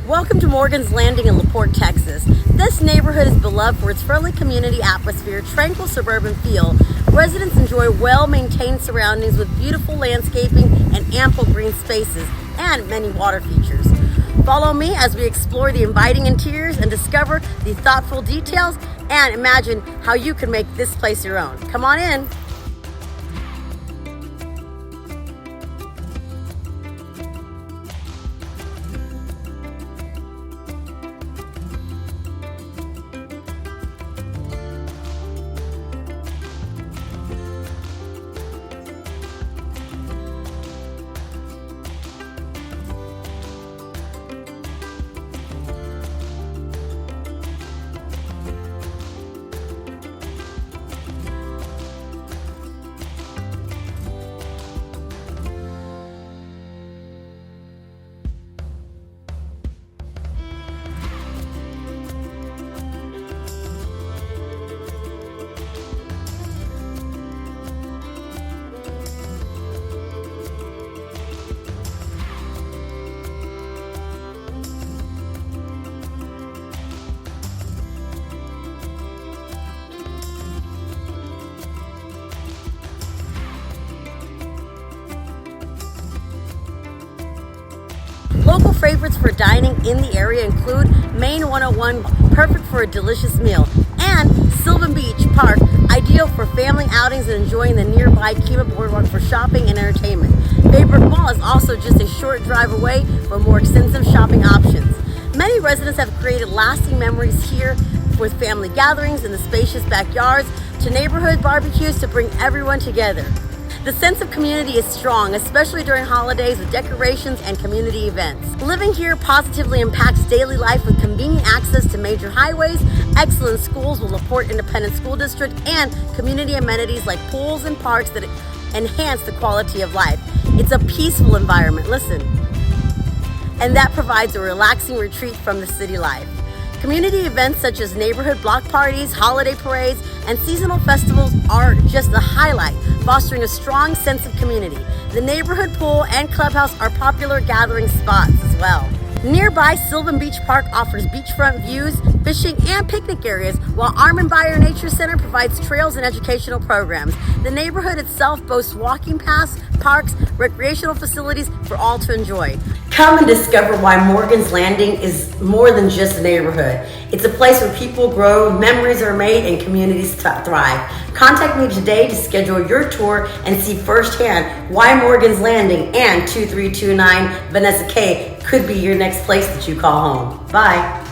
Welcome to Morgan's Landing in Porte, Texas. This neighborhood is beloved for its friendly community atmosphere, tranquil suburban feel. Residents enjoy well-maintained surroundings with beautiful landscaping and ample green spaces and many water features. Follow me as we explore the inviting interiors and discover the thoughtful details and imagine how you can make this place your own. Come on in. Local favorites for dining in the area include Main 101, perfect for a delicious meal, and Sylvan Beach Park, ideal for family outings and enjoying the nearby Kima Boardwalk for shopping and entertainment. Baybrook Mall is also just a short drive away for more extensive shopping options. Many residents have created lasting memories here with family gatherings in the spacious backyards to neighborhood barbecues to bring everyone together. The sense of community is strong, especially during holidays with decorations and community events. Living here positively impacts daily life with convenient access to major highways, excellent schools with LaPorte Independent School District, and community amenities like pools and parks that enhance the quality of life. It's a peaceful environment, listen, and that provides a relaxing retreat from the city life. Community events such as neighborhood block parties, holiday parades, and seasonal festivals are just the highlight, fostering a strong sense of community. The neighborhood pool and clubhouse are popular gathering spots as well. Nearby, Sylvan Beach Park offers beachfront views, fishing, and picnic areas, while Armand Beyer Nature Center provides trails and educational programs. The neighborhood itself boasts walking paths, parks, recreational facilities for all to enjoy. Come and discover why Morgan's Landing is more than just a neighborhood. It's a place where people grow, memories are made, and communities thrive. Contact me today to schedule your tour and see firsthand why Morgan's Landing and 2329 Vanessa Cay could be your next place that you call home. Bye.